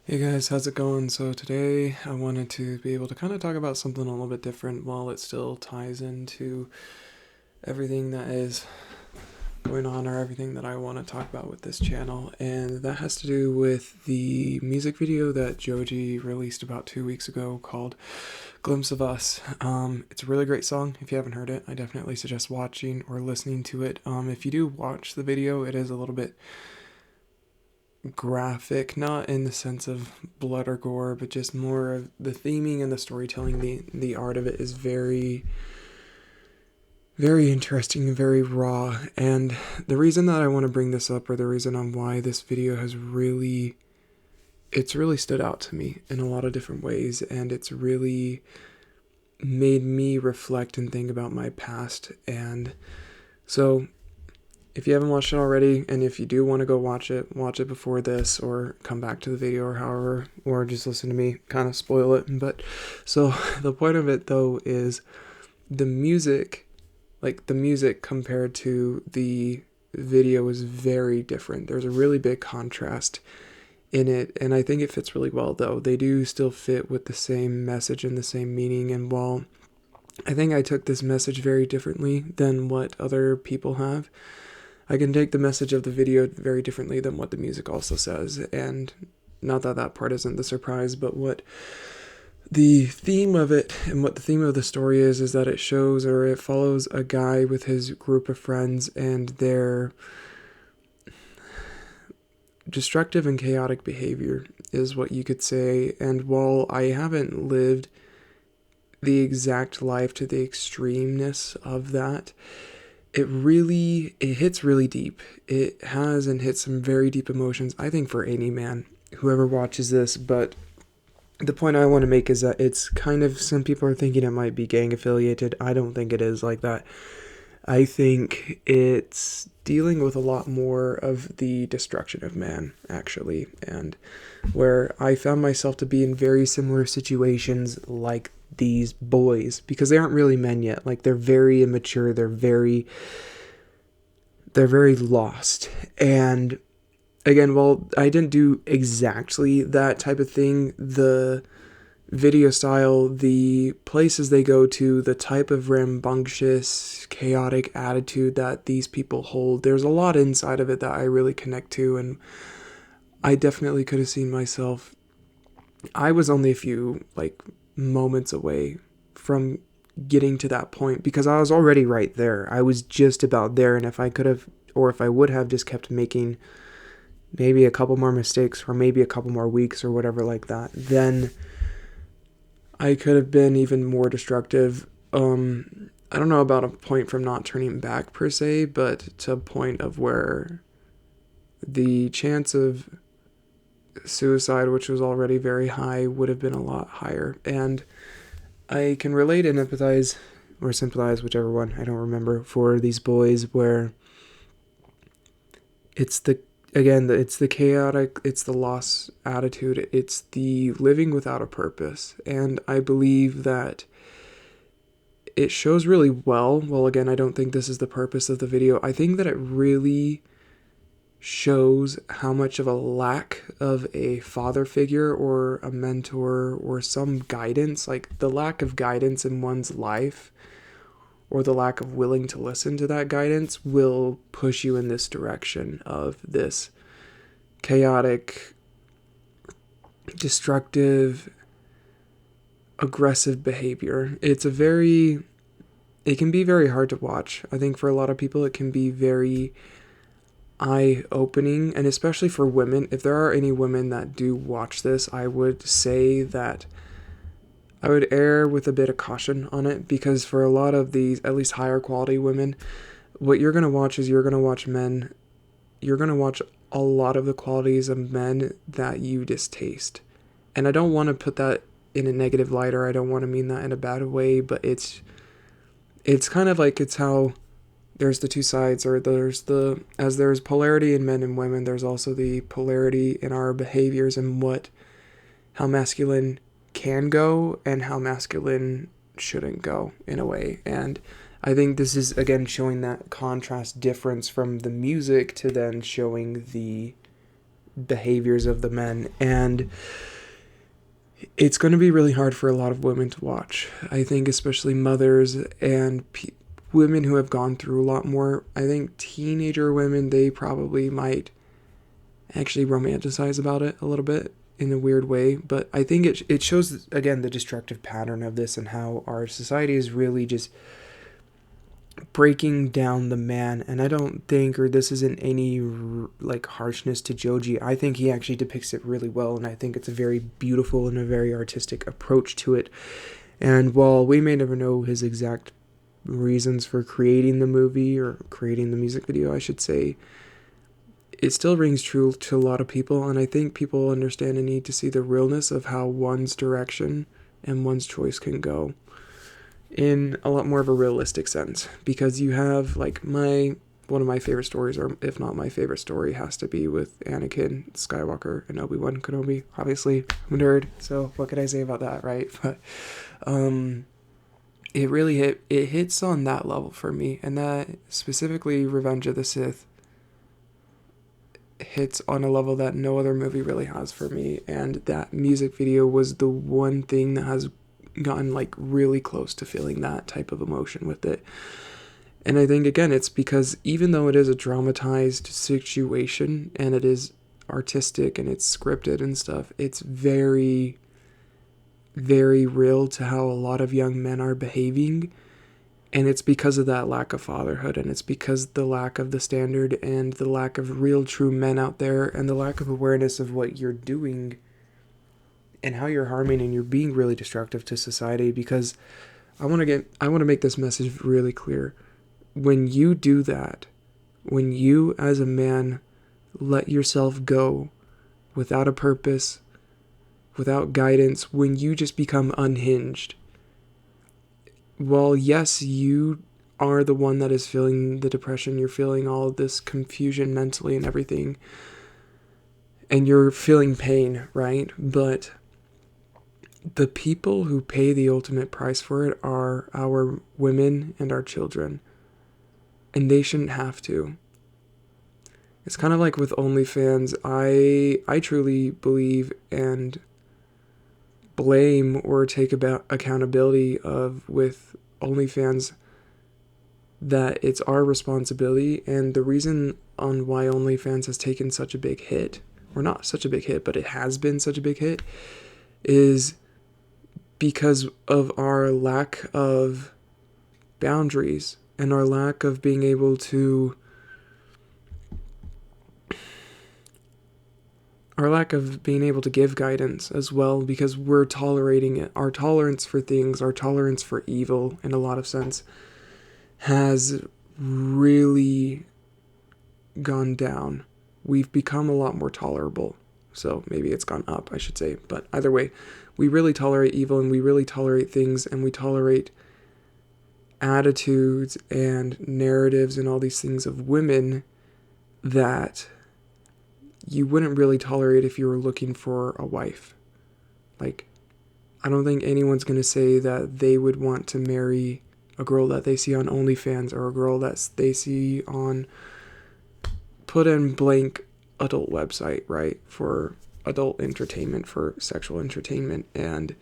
Hey guys, how's it going? So today I wanted to be able to kind of talk about something a little bit different while it still ties into everything that is going on or everything that I want to talk about with this channel. And that has to do with the music video that Joji released about 2 weeks ago called Glimpse of Us. It's a really great song. If you haven't heard it, I definitely suggest watching or listening to it. If you do watch the video, it is a little bit graphic, not in the sense of blood or gore, but just more of the theming and the storytelling. The art of it is very very interesting and very raw. And the reason that I want to bring this up, or the reason on why this video has really stood out to me in a lot of different ways, and it's really made me reflect and think about my past. And so if you haven't watched it already, and if you do want to go watch it before this, or come back to the video, or however, or just listen to me kind of spoil it. But so the point of it though is the music, like the music compared to the video, is very different. There's a really big contrast in it, and I think it fits really well though. They do still fit with the same message and the same meaning, and while I think I took this message very differently than what other people have, I can take the message of the video very differently than what the music also says. And not that that part isn't the surprise, but what the theme of it and what the theme of the story is that it shows, or it follows, a guy with his group of friends and their destructive and chaotic behavior is what you could say. And while I haven't lived the exact life to the extremeness of that, it hits really deep. It has and hits some very deep emotions, I think, for any man, whoever watches this. But the point I want to make is that it's kind of, some people are thinking it might be gang affiliated. I don't think it is like that. I think it's dealing with a lot more of the destruction of man, actually, and where I found myself to be in very similar situations like these boys, because they aren't really men yet. Like, they're very immature, they're very lost. And again, while I didn't do exactly that type of thing, the video style, the places they go to, the type of rambunctious, chaotic attitude that these people hold, there's a lot inside of it that I really connect to. And I definitely could have seen myself. I was only a few, like, moments away from getting to that point, because I was already right there. I was just about there. And if I could have, or if I would have just kept making maybe a couple more mistakes, or maybe a couple more weeks or whatever like that, then I could have been even more destructive. I don't know about a point from not turning back per se, but to a point of where the chance of suicide, which was already very high, would have been a lot higher. And I can relate and empathize, or sympathize, whichever one, I don't remember, for these boys, where it's the, again, it's the chaotic, it's the lost attitude, it's the living without a purpose. And I believe that it shows really well. Well, again, I don't think this is the purpose of the video. I think that it really shows how much of a lack of a father figure or a mentor or some guidance, like the lack of guidance in one's life, or the lack of willing to listen to that guidance, will push you in this direction of this chaotic, destructive, aggressive behavior. It can be very hard to watch. I think for a lot of people it can be very eye-opening, and especially for women. If there are any women that do watch this, I would say that I would err with a bit of caution on it, because for a lot of these, at least higher quality women, what you're going to watch is, you're going to watch men, you're going to watch a lot of the qualities of men that you distaste. And I don't want to put that in a negative light, or I don't want to mean that in a bad way, but it's kind of like, it's how there's the two sides, or as there's polarity in men and women, there's also the polarity in our behaviors, and how masculine can go and how masculine shouldn't go, in a way. And I think this is, again, showing that contrast difference from the music to then showing the behaviors of the men. And it's going to be really hard for a lot of women to watch. I think especially mothers and women who have gone through a lot more. I think teenager women, they probably might actually romanticize about it a little bit in a weird way. But I think it shows, again, the destructive pattern of this and how our society is really just breaking down the man. And I don't think, or this isn't any like harshness to Joji, I think he actually depicts it really well, and I think it's a very beautiful and a very artistic approach to it. And while we may never know his exact reasons for creating the movie, or creating the music video, I should say, it still rings true to a lot of people. And I think people understand and need to see the realness of how one's direction and one's choice can go in a lot more of a realistic sense. Because you have like one of my favorite stories, or if not my favorite story, has to be with Anakin Skywalker and Obi-Wan Kenobi. Obviously, I'm a nerd, so what could I say about that, right? But it really hits on that level for me, and that specifically Revenge of the Sith hits on a level that no other movie really has for me. And that music video was the one thing that has gotten like really close to feeling that type of emotion with it. And I think, again, it's because even though it is a dramatized situation and it is artistic and it's scripted and stuff, it's very, very real to how a lot of young men are behaving. And it's because of that lack of fatherhood, and it's because the lack of the standard and the lack of real true men out there, and the lack of awareness of what you're doing and how you're harming and you're being really destructive to society. Because I want to make this message really clear. When you do that, when you as a man let yourself go without a purpose, without guidance, when you just become unhinged, well, yes, you are the one that is feeling the depression, you're feeling all this confusion mentally and everything, and you're feeling pain, right? But the people who pay the ultimate price for it are our women and our children. And they shouldn't have to. It's kind of like with OnlyFans. I truly believe and blame or take about accountability of with OnlyFans that it's our responsibility. And the reason on why OnlyFans has taken such a big hit, or not such a big hit, but it has been such a big hit, is because of our lack of boundaries and our lack of being able to, give guidance as well, because we're tolerating it. Our tolerance for things, our tolerance for evil in a lot of sense, has really gone down. We've become a lot more tolerable. So maybe it's gone up, I should say. But either way, we really tolerate evil, and we really tolerate things, and we tolerate attitudes and narratives and all these things of women that you wouldn't really tolerate if you were looking for a wife. Like, I don't think anyone's going to say that they would want to marry a girl that they see on OnlyFans, or a girl that they see on put in blank adult website, right? For adult entertainment, for sexual entertainment. And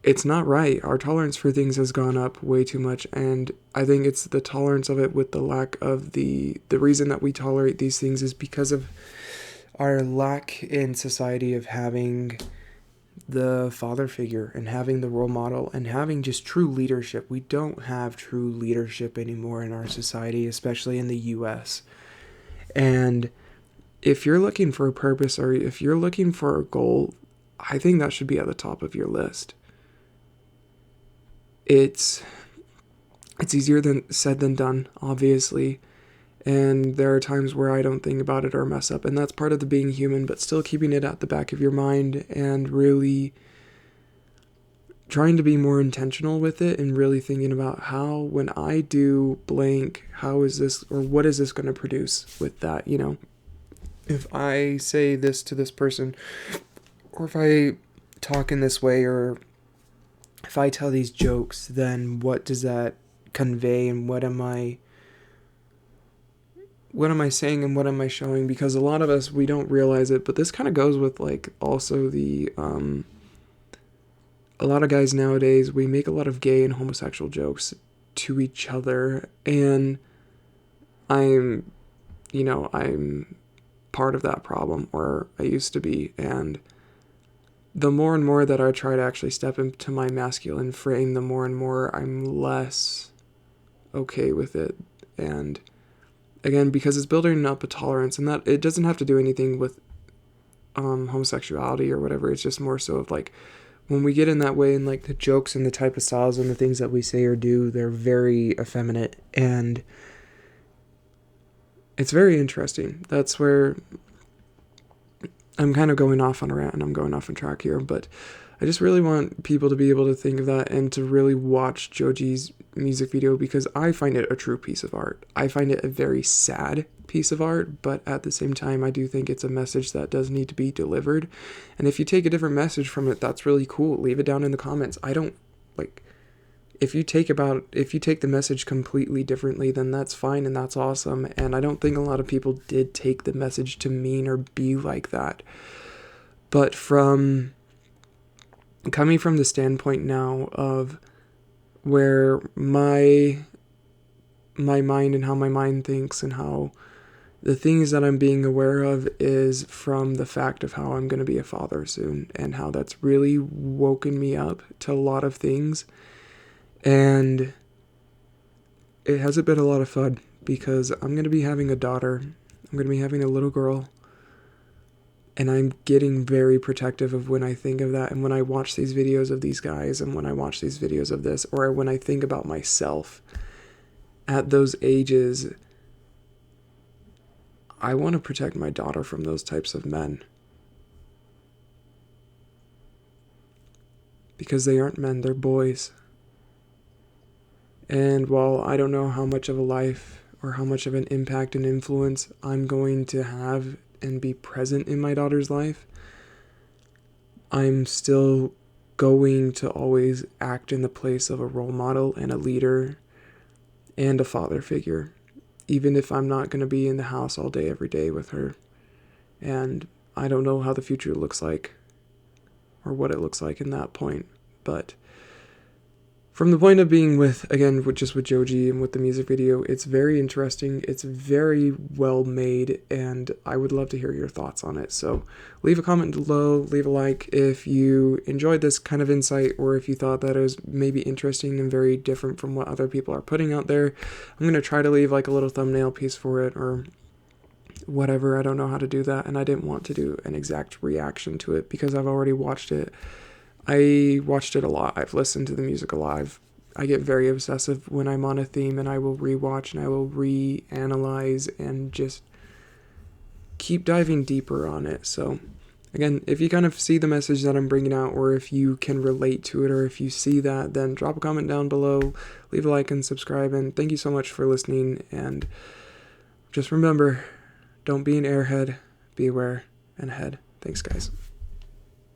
it's not right. Our tolerance for things has gone up way too much, and I think it's the tolerance of it with the lack of the reason that we tolerate these things is because of our lack in society of having the father figure and having the role model and having just true leadership. We don't have true leadership anymore in our society, especially in the US. And if you're looking for a purpose, or if you're looking for a goal, I think that should be at the top of your list. It's easier said than done, obviously, and there are times where I don't think about it or mess up, and that's part of the being human, but still keeping it at the back of your mind and really trying to be more intentional with it, and really thinking about how, when I do blank, how is this, or what is this going to produce with that, you know? If I say this to this person, or if I talk in this way, or if I tell these jokes, then what does that convey, and what am I what am I saying and what am I showing? Because a lot of us, we don't realize it, but this kind of goes with like also the a lot of guys nowadays, we make a lot of gay and homosexual jokes to each other, and I'm I'm part of that problem, or I used to be, and the more and more that I try to actually step into my masculine frame, the more and more I'm less okay with it. And again, because it's building up a tolerance, and that it doesn't have to do anything with homosexuality or whatever. It's just more so of like when we get in that way, and like the jokes and the type of styles and the things that we say or do, they're very effeminate, and it's very interesting. That's where I'm kind of going off on a rant and I'm going off on track here, but I just really want people to be able to think of that and to really watch Joji's music video, because I find it a true piece of art. I find it a very sad piece of art, but at the same time, I do think it's a message that does need to be delivered. And if you take a different message from it, that's really cool. Leave it down in the comments. I don't like if you take the message completely differently, then that's fine and that's awesome. And I don't think a lot of people did take the message to mean or be like that. But coming from the standpoint now of where my mind and how my mind thinks and how the things that I'm being aware of is from the fact of how I'm going to be a father soon, and how that's really woken me up to a lot of things. And it hasn't been a lot of fun, because I'm going to be having a daughter. I'm going to be having a little girl. And I'm getting very protective of when I think of that, and when I watch these videos of these guys, and when I watch these videos of this, or when I think about myself at those ages, I want to protect my daughter from those types of men. Because they aren't men, they're boys. And while I don't know how much of a life or how much of an impact and influence I'm going to have and be present in my daughter's life, I'm still going to always act in the place of a role model and a leader and a father figure, even if I'm not going to be in the house all day, every day with her. And I don't know how the future looks like or what it looks like in that point, but from the point of being with Joji and with the music video, it's very interesting. It's very well made, and I would love to hear your thoughts on it. So leave a comment below, leave a like if you enjoyed this kind of insight, or if you thought that it was maybe interesting and very different from what other people are putting out there. I'm going to try to leave like a little thumbnail piece for it or whatever. I don't know how to do that, and I didn't want to do an exact reaction to it because I've already watched it. I watched it a lot. I've listened to the music a lot. I get very obsessive when I'm on a theme, and I will rewatch and I will reanalyze and just keep diving deeper on it. So again, if you kind of see the message that I'm bringing out, or if you can relate to it, or if you see that, then drop a comment down below, leave a like and subscribe. And thank you so much for listening. And just remember, don't be an airhead, be aware and ahead. Thanks, guys.